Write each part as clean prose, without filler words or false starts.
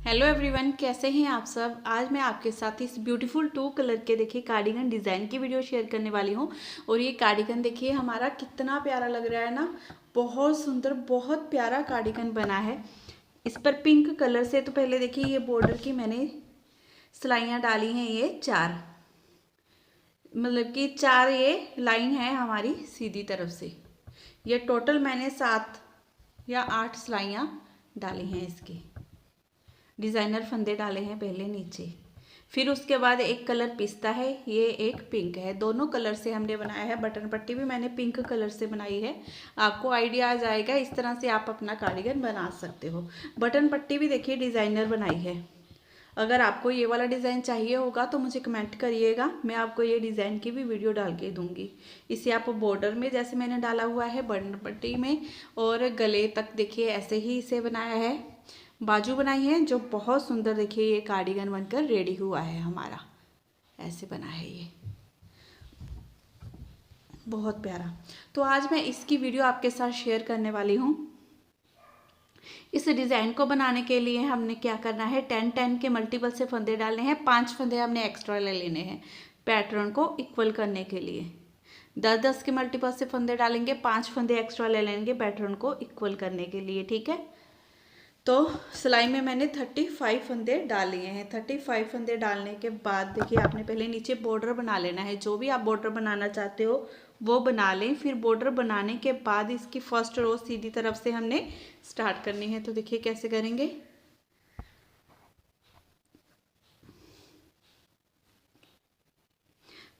Hello everyone, कैसे हैं आप सब। आज मैं आपके साथ इस ब्यूटीफुल 2 कलर के देखिए कार्डिगन डिज़ाइन की वीडियो शेयर करने वाली हूं। और ये कार्डिगन देखिए हमारा कितना प्यारा लग रहा है ना। बहुत सुंदर, बहुत प्यारा कार्डिगन बना है। इस पर पिंक कलर से तो पहले देखिए ये बॉर्डर की मैंने सिलाइयाँ डाली हैं, ये 4, मतलब कि 4 ये लाइन है हमारी सीधी तरफ से। ये टोटल मैंने 7 या 8 सिलाइयाँ डाली हैं। इसकी डिज़ाइनर फंदे डाले हैं पहले नीचे, फिर उसके बाद एक कलर पिस्ता है, ये एक पिंक है। दोनों कलर से हमने बनाया है। बटन पट्टी भी मैंने पिंक कलर से बनाई है। आपको आइडिया आ जाएगा, इस तरह से आप अपना कार्डिगन बना सकते हो। बटन पट्टी भी देखिए डिज़ाइनर बनाई है। अगर आपको ये वाला डिज़ाइन चाहिए होगा तो मुझे कमेंट करिएगा, मैं आपको ये डिज़ाइन की भी वीडियो डाल के दूंगी। इसे आप बॉर्डर में जैसे मैंने डाला हुआ है बटन पट्टी में, और गले तक देखिए ऐसे ही इसे बनाया है। बाजू बनाई है जो बहुत सुंदर, देखिए ये कार्डिगन बनकर रेडी हुआ है हमारा। ऐसे बना है ये, बहुत प्यारा। तो आज मैं इसकी वीडियो आपके साथ शेयर करने वाली हूँ। इस डिज़ाइन को बनाने के लिए हमने क्या करना है, 10-10 के मल्टीपल से फंदे डालने हैं। 5 फंदे हमने एक्स्ट्रा ले लेने हैं पैटर्न को इक्वल करने के लिए। 10-10 के मल्टीपल से फंदे डालेंगे, 5 फंदे एक्स्ट्रा ले लेंगे पैटर्न को इक्वल करने के लिए, ठीक है। तो सिलाई में मैंने 35 फंदे डाल लिए हैं। 35 फंदे डालने के बाद देखिए आपने पहले नीचे बॉर्डर बना लेना है। जो भी आप बॉर्डर बनाना चाहते हो वो बना लें। फिर बॉर्डर बनाने के बाद इसकी फर्स्ट रो सीधी तरफ से हमने स्टार्ट करनी है। तो देखिए कैसे करेंगे।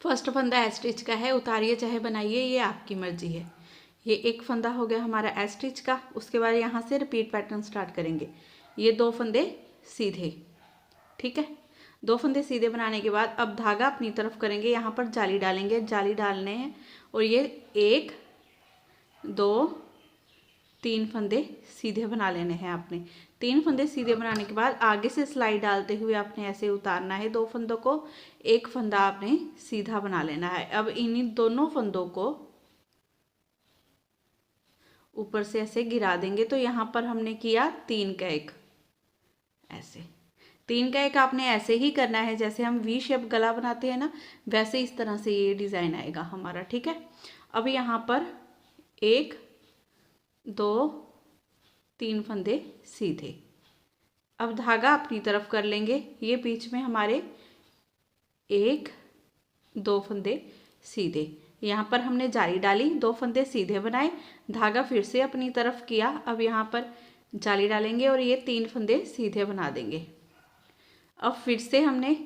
फर्स्ट फंदा एच स्टिच का है, उतारिए चाहे बनाइए, ये आपकी मर्जी है। ये एक फंदा हो गया हमारा एच स्टिच का। उसके बाद यहाँ से रिपीट पैटर्न स्टार्ट करेंगे। ये 2 फंदे सीधे, ठीक है। 2 फंदे सीधे बनाने के बाद अब धागा अपनी तरफ करेंगे, यहाँ पर जाली डालेंगे, जाली डालने हैं। और ये 1 2 3 फंदे सीधे बना लेने हैं आपने। 3 फंदे सीधे बनाने के बाद आगे से सिलाई डालते हुए आपने ऐसे उतारना है 2 फंदों को। एक फंदा आपने सीधा बना लेना है। अब इन्हीं दोनों फंदों को ऊपर से ऐसे गिरा देंगे। तो यहाँ पर हमने किया 3 का 1, ऐसे 3 का 1 आपने ऐसे ही करना है जैसे हम वी शेप गला बनाते हैं ना, वैसे इस तरह से ये डिज़ाइन आएगा हमारा, ठीक है। अब यहाँ पर 1 2 3 फंदे सीधे। अब धागा अपनी तरफ कर लेंगे। ये बीच में हमारे 1 2 फंदे सीधे। यहाँ पर हमने जाली डाली, 2 फंदे सीधे बनाए, धागा फिर से अपनी तरफ किया। अब यहाँ पर जाली डालेंगे और ये 3 फंदे सीधे बना देंगे। अब फिर से हमने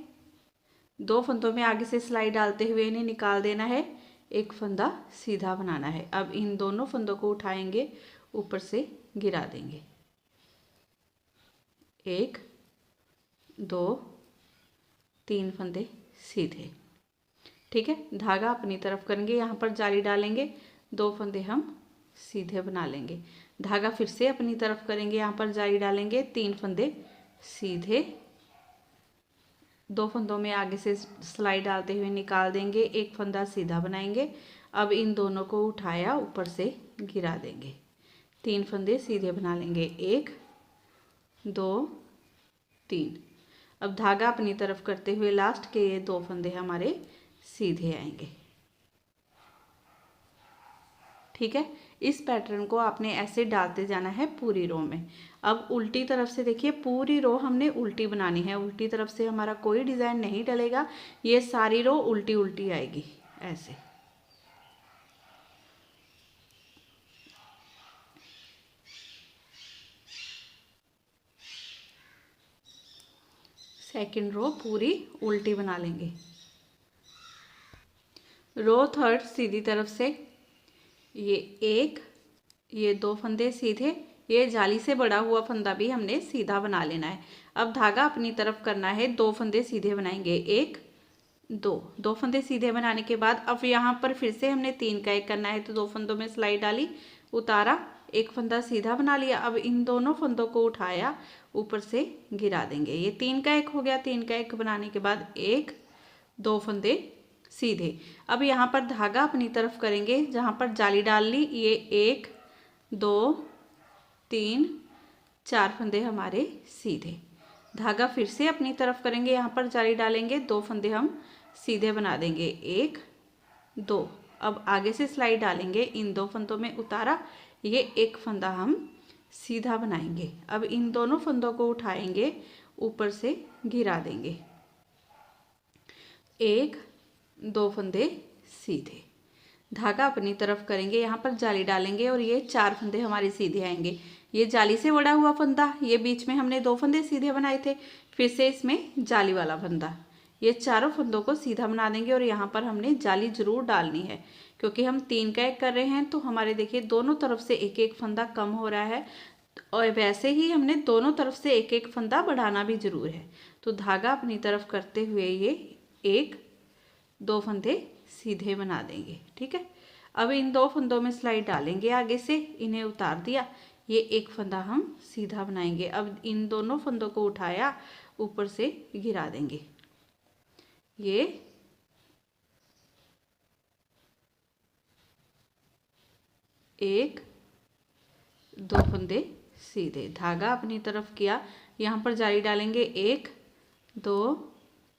2 फंदों में आगे से सिलाई डालते हुए इन्हें निकाल देना है। एक फंदा सीधा बनाना है। अब इन दोनों फंदों को उठाएंगे, ऊपर से गिरा देंगे। 1 2 3 फंदे सीधे, ठीक है। धागा अपनी तरफ करेंगे, यहाँ पर जाली डालेंगे, 2 फंदे हम सीधे बना लेंगे। धागा फिर से अपनी तरफ करेंगे, यहाँ पर जाली डालेंगे, 3 फंदे सीधे, 2 फंदों में आगे से सिलाई डालते हुए निकाल देंगे, एक फंदा सीधा बनाएंगे। अब इन दोनों को उठाया, ऊपर से गिरा देंगे, 3 फंदे सीधे बना लेंगे, 1 2 3। अब धागा अपनी तरफ करते हुए लास्ट के ये 2 फंदे हमारे सीधे आएंगे, ठीक है। इस पैटर्न को आपने ऐसे डालते जाना है पूरी रो में। अब उल्टी तरफ से देखिए, पूरी रो हमने उल्टी बनानी है। उल्टी तरफ से हमारा कोई डिज़ाइन नहीं डलेगा, ये सारी रो उल्टी उल्टी आएगी ऐसे। सेकंड रो पूरी उल्टी बना लेंगे। रो थर्ड सीधी तरफ से ये 1 ये 2 फंदे सीधे, ये जाली से बड़ा हुआ फंदा भी हमने सीधा बना लेना है। अब धागा अपनी तरफ करना है, 2 फंदे सीधे बनाएंगे, 1 2 फंदे सीधे बनाने के बाद अब यहाँ पर फिर से हमने 3 का 1 करना है। तो 2 फंदों में सिलाई डाली, उतारा, एक फंदा सीधा बना लिया। अब इन दोनों फंदों को उठाया, ऊपर से गिरा देंगे। ये 3 का 1 हो गया। 3 का 1 बनाने के बाद 1 2 फंदे सीधे। अब यहाँ पर धागा अपनी तरफ करेंगे, जहाँ पर जाली डाल ली, ये 1 2 3 4 फंदे हमारे सीधे। धागा फिर से अपनी तरफ करेंगे, यहाँ पर जाली डालेंगे, 2 फंदे हम सीधे बना देंगे, 1 2। अब आगे से सिलाई डालेंगे, इन 2 फंदों में उतारा, ये एक फंदा हम सीधा बनाएंगे। अब इन दोनों फंदों को उठाएंगे, ऊपर से गिरा देंगे, 1 2 फंदे सीधे। धागा अपनी तरफ करेंगे, यहाँ पर जाली डालेंगे और ये 4 फंदे हमारे सीधे आएंगे। ये जाली से बड़ा हुआ फंदा, ये बीच में हमने 2 फंदे सीधे बनाए थे, फिर से इसमें जाली वाला फंदा, ये चारों फंदों को सीधा बना देंगे। और यहाँ पर हमने जाली जरूर डालनी है, क्योंकि हम 3 का 1 कर रहे हैं, तो हमारे देखिए दोनों तरफ से एक एक फंदा कम हो रहा है, और वैसे ही हमने दोनों तरफ से एक एक फंदा बढ़ाना भी जरूर है। तो धागा अपनी तरफ करते हुए ये 1 2 फंदे सीधे बना देंगे, ठीक है। अब इन 2 फंदों में सिलाई डालेंगे, आगे से इन्हें उतार दिया, ये एक फंदा हम सीधा बनाएंगे। अब इन दोनों फंदों को उठाया, ऊपर से गिरा देंगे, ये 1 2 फंदे सीधे। धागा अपनी तरफ किया, यहाँ पर जाली डालेंगे, 1 2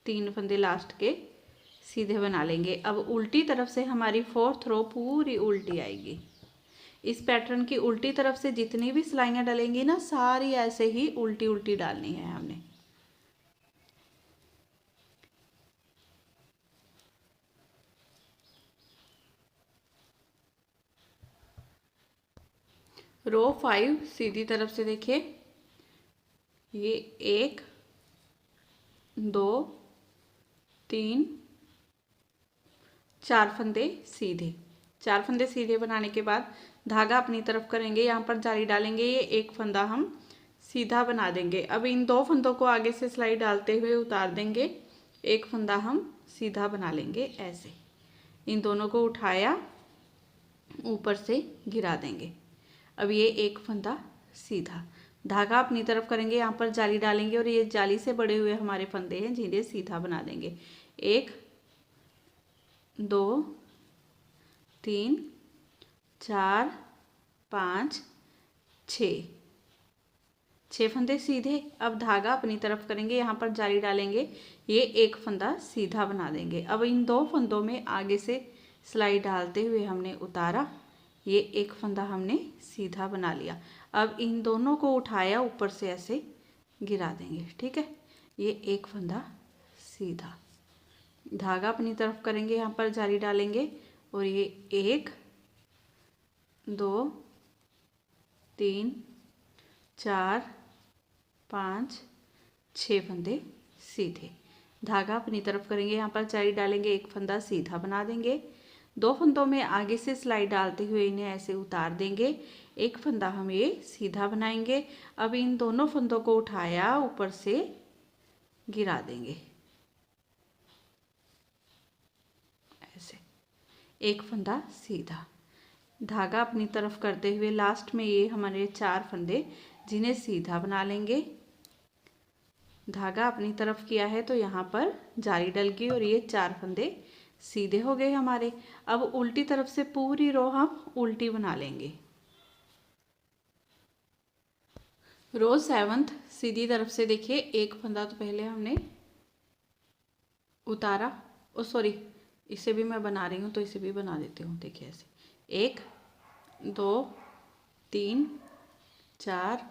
3 फंदे लास्ट के सीधे बना लेंगे। अब उल्टी तरफ से हमारी 4th रो पूरी उल्टी आएगी। इस पैटर्न की उल्टी तरफ से जितनी भी सिलाइयाँ डलेंगी ना, सारी ऐसे ही उल्टी उल्टी डालनी है हमने। रो 5 सीधी तरफ से देखिए, ये 1 2 3 4 फंदे सीधे। 4 फंदे सीधे बनाने के बाद धागा अपनी तरफ करेंगे, यहाँ पर जाली डालेंगे, ये एक फंदा हम सीधा बना देंगे। अब इन 2 फंदों को आगे से सिलाई डालते हुए उतार देंगे, एक फंदा हम सीधा बना लेंगे ऐसे। इन दोनों को उठाया, ऊपर से गिरा देंगे। अब ये एक फंदा सीधा, धागा अपनी तरफ करेंगे, यहाँ पर जाली डालेंगे, और ये जाली से बड़े हुए हमारे फंदे हैं, जिन्हें सीधा बना देंगे। 1 2 3 4 5 6 फंदे सीधे। अब धागा अपनी तरफ करेंगे, यहाँ पर जाली डालेंगे, ये एक फंदा सीधा बना देंगे। अब इन 2 फंदों में आगे से सिलाई डालते हुए हमने उतारा, ये एक फंदा हमने सीधा बना लिया। अब इन दोनों को उठाया, ऊपर से ऐसे गिरा देंगे, ठीक है। ये एक फंदा सीधा, धागा अपनी तरफ करेंगे, यहाँ पर जाली डालेंगे, और ये 1 2 3 4 5 6 फंदे सीधे। धागा अपनी तरफ करेंगे, यहाँ पर जाली डालेंगे, एक फंदा सीधा बना देंगे। 2 फंदों में आगे से सिलाई डालते हुए इन्हें ऐसे उतार देंगे, एक फंदा हम ये सीधा बनाएंगे। अब इन दोनों फंदों को उठाया, ऊपर से गिरा देंगे ऐसे, एक फंदा सीधा। धागा अपनी तरफ करते हुए लास्ट में ये हमारे 4 फंदे, जिन्हें सीधा बना लेंगे। धागा अपनी तरफ किया है, तो यहाँ पर जाली डल गई, और ये 4 फंदे सीधे हो गए हमारे। अब उल्टी तरफ से पूरी रो हम उल्टी बना लेंगे। रो 7th सीधी तरफ से देखिए, एक फंदा तो पहले हमने उतारा, ओ सॉरी, इसे भी मैं बना रही हूँ, तो इसे भी बना देती हूँ। देखिए ऐसे, 1 2 3 4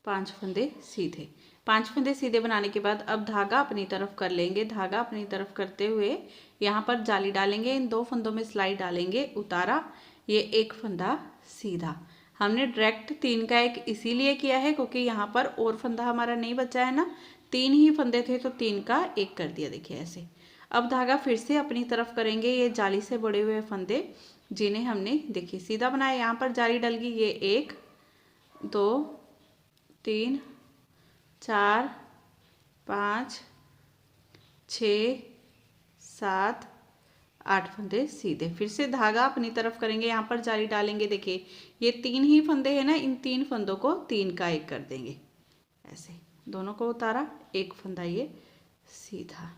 5 फंदे सीधे। 5 फंदे सीधे बनाने के बाद अब धागा अपनी तरफ कर लेंगे। धागा अपनी तरफ करते हुए यहाँ पर जाली डालेंगे, इन 2 फंदों में सिलाई डालेंगे, उतारा, ये एक फंदा सीधा। हमने डायरेक्ट 3 का 1 इसीलिए किया है क्योंकि यहाँ पर और फंदा हमारा नहीं बचा है ना, 3 ही फंदे थे, तो 3 का 1 कर दिया। देखिए ऐसे। अब धागा फिर से अपनी तरफ करेंगे, ये जाली से बड़े हुए फंदे, जिन्हें हमने देखिए सीधा बनाया, यहाँ पर जाली डल गई, ये 1 2 3 4 5 6 7 8 फंदे सीधे। फिर से धागा अपनी तरफ करेंगे, यहाँ पर जाली डालेंगे, देखिए ये 3 ही फंदे हैं ना, इन 3 फंदों को 3 का 1 कर देंगे ऐसे। दोनों को उतारा, एक फंदा ये सीधा।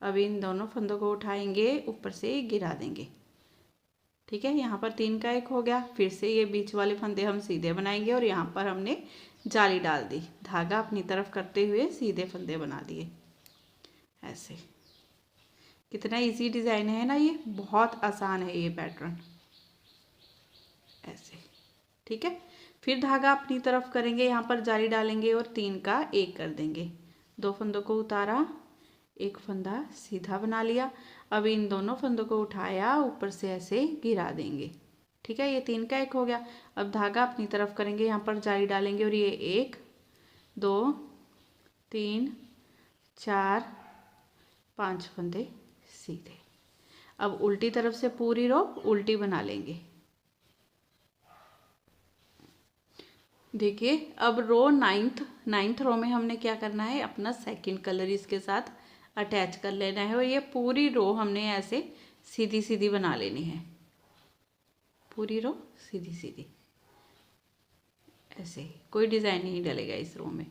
अब इन दोनों फंदों को उठाएंगे, ऊपर से गिरा देंगे, ठीक है। यहाँ पर 3 का 1 हो गया। फिर से ये बीच वाले फंदे हम सीधे बनाएंगे, और यहाँ पर हमने जाली डाल दी, धागा अपनी तरफ करते हुए सीधे फंदे बना दिए। ऐसे कितना इजी डिज़ाइन है ना, ये बहुत आसान है ये पैटर्न। ऐसे ठीक है। फिर धागा अपनी तरफ करेंगे, यहाँ पर जाली डालेंगे और 3 का 1 कर देंगे। 2 फंदों को उतारा, एक फंदा सीधा बना लिया। अब इन दोनों फंदों को उठाया, ऊपर से ऐसे गिरा देंगे। ठीक है, ये 3 का 1 हो गया। अब धागा अपनी तरफ करेंगे, यहाँ पर जाली डालेंगे और ये 1 2 3 4 5 फंदे सीधे। अब उल्टी तरफ से पूरी रो उल्टी बना लेंगे। देखिए अब रो नाइन्थ रो में हमने क्या करना है, अपना सेकंड कलर इसके साथ अटैच कर लेना है और ये पूरी रो हमने ऐसे सीधी सीधी बना लेनी है। पूरी रो सीधी सीधी ऐसे ही, कोई डिज़ाइन नहीं डलेगा इस रो में।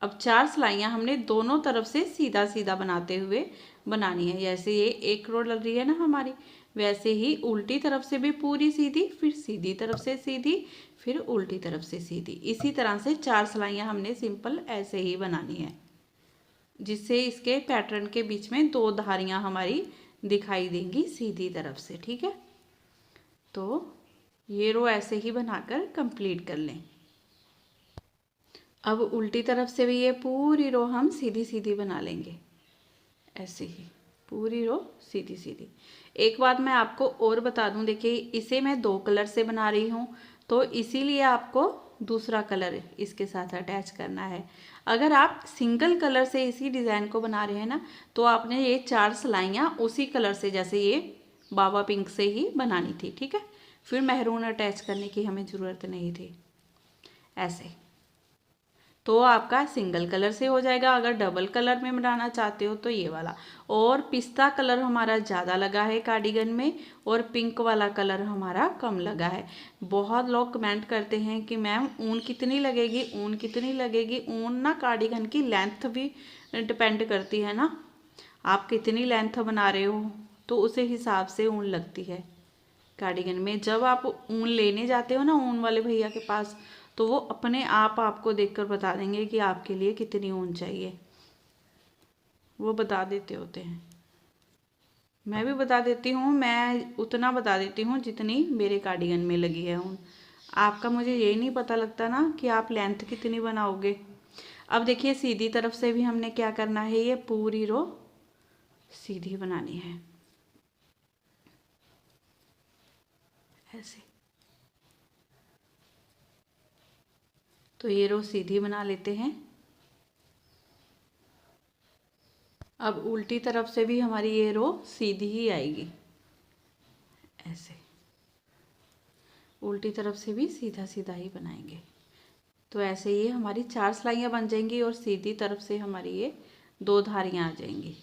अब 4 सिलाइयाँ हमने दोनों तरफ से सीधा सीधा बनाते हुए बनानी है। जैसे ये एक रो डल रही है ना हमारी, वैसे ही उल्टी तरफ से भी पूरी सीधी, फिर सीधी तरफ से सीधी, फिर उल्टी तरफ से सीधी। इसी तरह से 4 सिलाइयाँ हमने सिंपल ऐसे ही बनानी है, जिससे इसके पैटर्न के बीच में 2 धारियाँ हमारी दिखाई देंगी सीधी तरफ से। ठीक है, तो ये रो ऐसे ही बनाकर कंप्लीट कर लें। अब उल्टी तरफ से भी ये पूरी रो हम सीधी सीधी बना लेंगे। ऐसे ही पूरी रो सीधी सीधी। एक बात मैं आपको और बता दूं, देखिए इसे मैं 2 कलर से बना रही हूँ, तो इसीलिए आपको दूसरा कलर इसके साथ अटैच करना है। अगर आप सिंगल कलर से इसी डिज़ाइन को बना रहे हैं ना, तो आपने ये 4 सिलाइयाँ उसी कलर से, जैसे ये बाबा पिंक से ही बनानी थी। ठीक है, फिर मेहरून अटैच करने की हमें ज़रूरत नहीं थी। ऐसे तो आपका सिंगल कलर से हो जाएगा। अगर डबल कलर में बनाना चाहते हो तो ये वाला। और पिस्ता कलर हमारा ज़्यादा लगा है कार्डिगन में, और पिंक वाला कलर हमारा कम लगा है। बहुत लोग कमेंट करते हैं कि मैम ऊन कितनी लगेगी, ऊन कितनी लगेगी। ऊन ना कार्डिगन की लेंथ भी डिपेंड करती है ना, आप कितनी लेंथ बना रहे हो तो उसी हिसाब से ऊन लगती है कार्डिगन में। जब आप ऊन लेने जाते हो ना ऊन वाले भैया के पास, तो वो अपने आप आपको देखकर बता देंगे कि आपके लिए कितनी ऊन चाहिए, वो बता देते होते हैं। मैं भी बता देती हूँ, मैं उतना बता देती हूँ जितनी मेरे कार्डिगन में लगी है ऊन। आपका मुझे यही नहीं पता लगता ना कि आप लेंथ कितनी बनाओगे। अब देखिए सीधी तरफ से भी हमने क्या करना है, ये पूरी रो सीधी बनानी है। ऐसे तो ये रो सीधी बना लेते हैं। अब उल्टी तरफ से भी हमारी ये रो सीधी ही आएगी। ऐसे उल्टी तरफ से भी सीधा सीधा ही बनाएंगे। तो ऐसे ये हमारी 4 सिलाइयाँ बन जाएंगी और सीधी तरफ से हमारी ये 2 धारियाँ आ जाएंगी।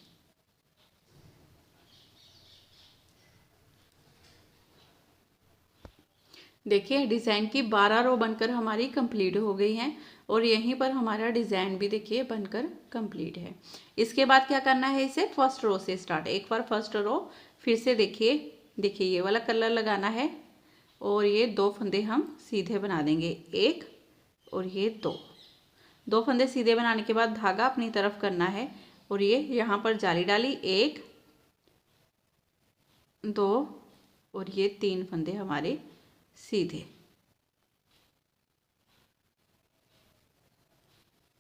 देखिए डिज़ाइन की 12 रो बनकर हमारी कंप्लीट हो गई हैं और यहीं पर हमारा डिज़ाइन भी देखिए बनकर कंप्लीट है। इसके बाद क्या करना है, इसे फर्स्ट रो से स्टार्ट। एक बार फर्स्ट रो फिर से देखिए ये वाला कलर लगाना है और ये 2 फंदे हम सीधे बना देंगे, 1 और ये 2 फंदे सीधे बनाने के बाद धागा अपनी तरफ करना है और ये यहाँ पर जाली डाली, 1 2 और ये 3 फंदे हमारे सीधे।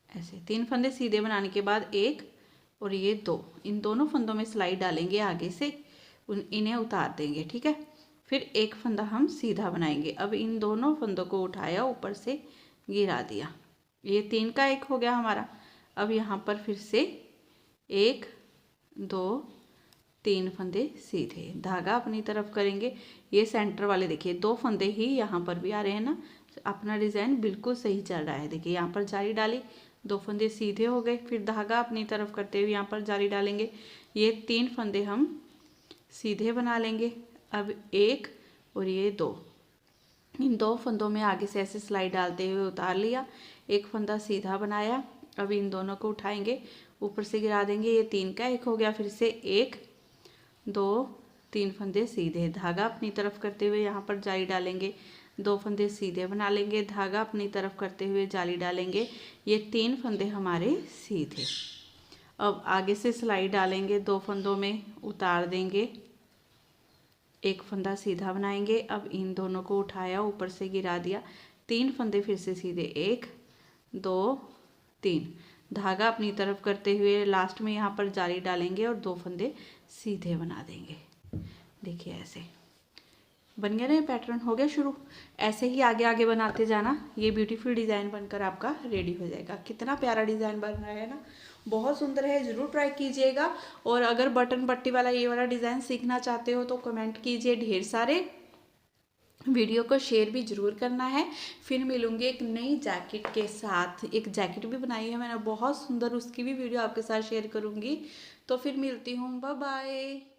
ऐसे 3 फंदे सीधे बनाने के बाद 1 और ये 2, इन दोनों फंदों में सिलाई डालेंगे आगे से, इन्हें उतार देंगे। ठीक है, फिर एक फंदा हम सीधा बनाएंगे। अब इन दोनों फंदों को उठाया, ऊपर से गिरा दिया, ये 3 का 1 हो गया हमारा। अब यहाँ पर फिर से 1 2 3 फंदे सीधे, धागा अपनी तरफ करेंगे। ये सेंटर वाले देखिए 2 फंदे ही यहाँ पर भी आ रहे हैं ना, अपना डिज़ाइन बिल्कुल सही चल रहा है। देखिए यहाँ पर जाली डाली, 2 फंदे सीधे हो गए, फिर धागा अपनी तरफ करते हुए यहाँ पर जाली डालेंगे, ये 3 फंदे हम सीधे बना लेंगे। अब 1 और ये 2, इन 2 फंदों में आगे से ऐसे सिलाई डालते हुए उतार लिया, एक फंदा सीधा बनाया। अब इन दोनों को उठाएंगे, ऊपर से गिरा देंगे, ये 3 का 1 हो गया। फिर से 1 2 3 फंदे सीधे, धागा अपनी तरफ करते हुए यहाँ पर जाली डालेंगे, 2 फंदे सीधे बना लेंगे, धागा अपनी तरफ करते हुए जाली डालेंगे। ये 3 फंदे हमारे सीधे। अब आगे से सिलाई डालेंगे, 2 फंदों में उतार देंगे, एक फंदा सीधा बनाएंगे। अब इन दोनों को उठाया, ऊपर से गिरा दिया, 3 फंदे फिर से सीधे, 1 2 3, धागा अपनी तरफ करते हुए लास्ट में यहाँ पर जाली डालेंगे और 2 फंदे सीधे बना देंगे। देखिए ऐसे बन गया ना, ये पैटर्न हो गया शुरू। ऐसे ही आगे आगे बनाते जाना, ये ब्यूटीफुल डिज़ाइन बनकर आपका रेडी हो जाएगा। कितना प्यारा डिज़ाइन बन रहा है ना, बहुत सुंदर है, ज़रूर ट्राई कीजिएगा। और अगर बटन पट्टी वाला ये वाला डिज़ाइन सीखना चाहते हो तो कमेंट कीजिए ढेर सारे, वीडियो को शेयर भी ज़रूर करना है। फिर मिलूंगी एक नई जैकेट के साथ। एक जैकेट भी बनाई है मैंने बहुत सुंदर, उसकी भी वीडियो आपके साथ शेयर करूँगी। तो फिर मिलती हूँ, बाय बाय।